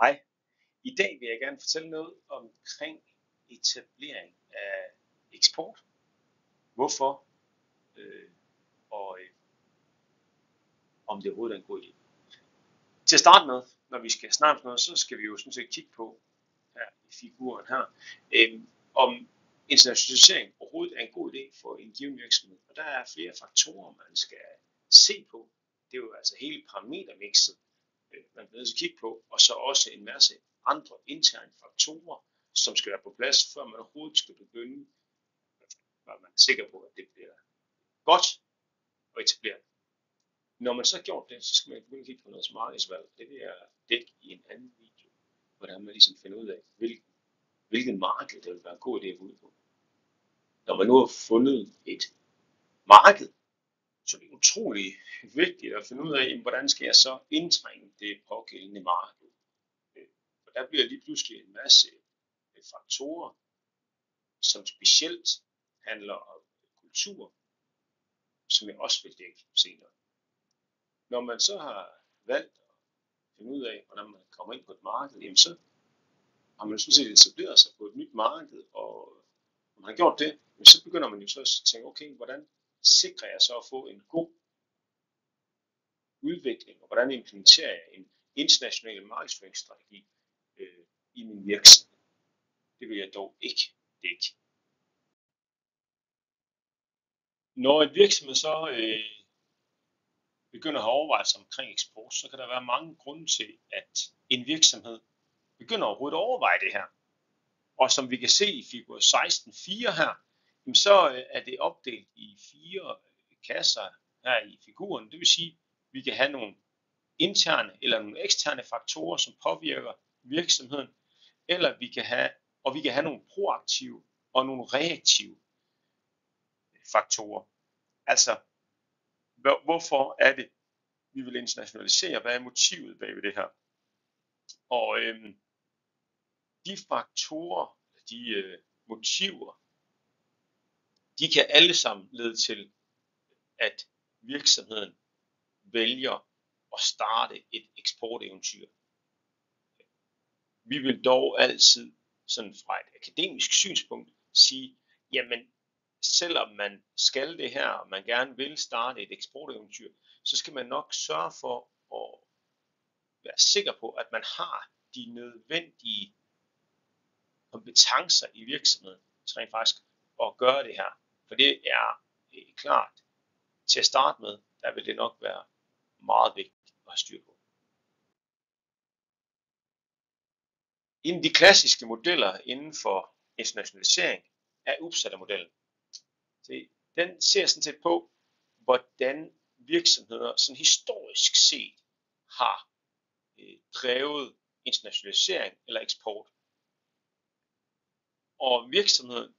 Hej. I dag vil jeg gerne fortælle noget omkring etablering af eksport. Hvorfor og om det overhovedet er en god idé. Til at starte med, når vi skal snakke om noget, så skal vi jo sådan set kigge på her i figuren her, om internationalisering overhovedet er en god idé for en given virksomhed. Og der er flere faktorer, man skal se på. Det er jo altså hele parametermixet, man bliver nødt til at kigge på, og så også en masse andre interne faktorer, som skal være på plads, før man overhovedet skal begynde, når man er sikker på, at det bliver godt at etablere. Når man så har gjort det, så skal man begynde at kigge på noget som markedsvalg. Det vil jeg dække i en anden video, hvordan man ligesom finder ud af, hvilket marked det vil være en god idé at gå ud på. Når man nu har fundet et marked, så det er utrolig vigtigt at finde ud af, hvordan skal jeg så indtrænge det pågældende marked. For der bliver lige pludselig en masse faktorer, som specielt handler om kultur, som jeg også vil dække senere. Når man så har valgt at finde ud af, hvordan man kommer ind på et marked, jamen så har man sådan set etableret sig på et nyt marked, og når man har gjort det, så begynder man jo så at tænke, okay, hvordan sikrer jeg så at få en god udvikling, og hvordan implementerer jeg en international markedsføringsstrategi i min virksomhed. Det vil jeg dog ikke dække. Når et virksomhed så begynder at have overvejelser omkring eksport, så kan der være mange grunde til, at en virksomhed begynder overhovedet at overveje det her. Og som vi kan se i figur 16.4 her, så er det opdelt i 4 kasser her i figuren. Det vil sige, at vi kan have nogle interne eller nogle eksterne faktorer, som påvirker virksomheden, eller vi kan have nogle proaktive og nogle reaktive faktorer. Altså, hvorfor er det, vi vil internationalisere? Hvad er motivet bag ved det her? Og de faktorer, de motiver, de kan alle sammen lede til, at virksomheden vælger at starte et eksporteventyr. Vi vil dog altid, sådan fra et akademisk synspunkt, sige, jamen selvom man skal det her, og man gerne vil starte et eksporteventyr, så skal man nok sørge for at være sikker på, at man har de nødvendige kompetencer i virksomheden, til rent faktisk at gøre det her. For det er klart, til at starte med, der vil det nok være meget vigtigt at have styr på. En af de klassiske modeller inden for internationalisering er Uppsala-modellen. Den ser sådan set på, hvordan virksomheder sådan historisk set har drevet internationalisering eller eksport. Og virksomheden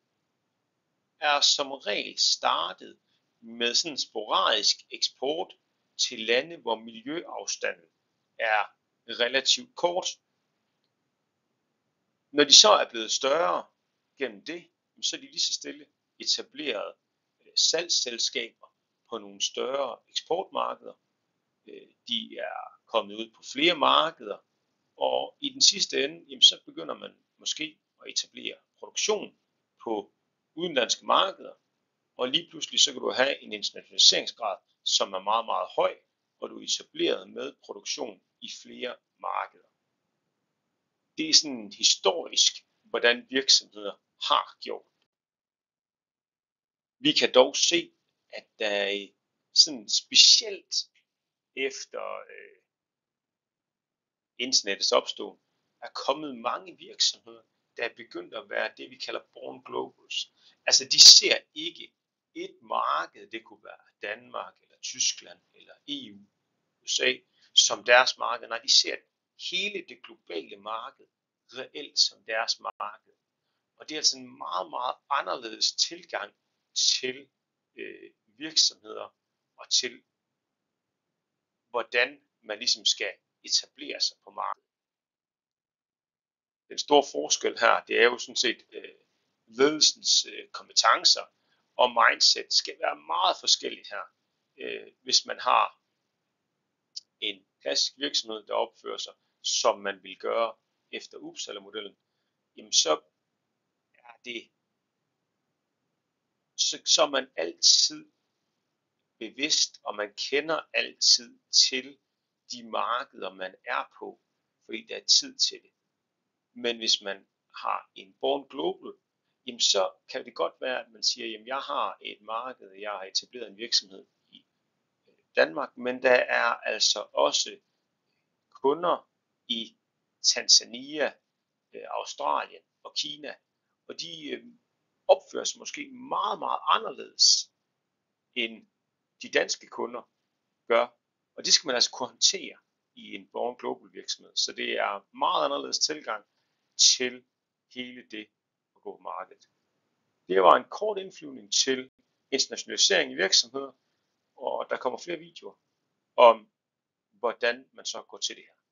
er som regel startet med sådan en sporadisk eksport til lande, hvor miljøafstanden er relativt kort. Når de så er blevet større gennem det, så er de lige så stille etableret salgsselskaber på nogle større eksportmarkeder. De er kommet ud på flere markeder, og i den sidste ende, jamen, så begynder man måske at etablere produktion på udenlandske markeder, og lige pludselig så kan du have en internationaliseringsgrad, som er meget, meget høj, og du er etableret med produktion i flere markeder. Det er sådan historisk, hvordan virksomheder har gjort. Vi kan dog se, at der er sådan specielt efter internettets opståen, er kommet mange virksomheder, der er begyndt at være det, vi kalder born globals. Altså de ser ikke et marked, det kunne være Danmark, eller Tyskland, eller EU, USA, som deres marked. Nej, de ser hele det globale marked reelt som deres marked. Og det er altså en meget, meget anderledes tilgang til virksomheder og til, hvordan man ligesom skal etablere sig på markedet. Den store forskel her, det er jo sådan set ledelsens kompetencer og mindset skal være meget forskelligt her. Hvis man har en klassisk virksomhed, der opfører sig som man vil gøre efter Uppsala-modellen, jamen så er det, så er man altid bevidst, og man kender altid til de markeder, man er på, fordi der er tid til det. Men hvis man har en Born Global, jamen så kan det godt være, at man siger, jamen jeg har et marked, jeg har etableret en virksomhed i Danmark, men der er altså også kunder i Tanzania, Australien og Kina, og de opfører sig måske meget, meget anderledes end de danske kunder gør, og det skal man altså kunne håndtere i en Born Global virksomhed. Så det er meget anderledes tilgang til hele det at gå på markedet. Det var en kort indflyvning til internationalisering i virksomheder, og der kommer flere videoer om, hvordan man så går til det her.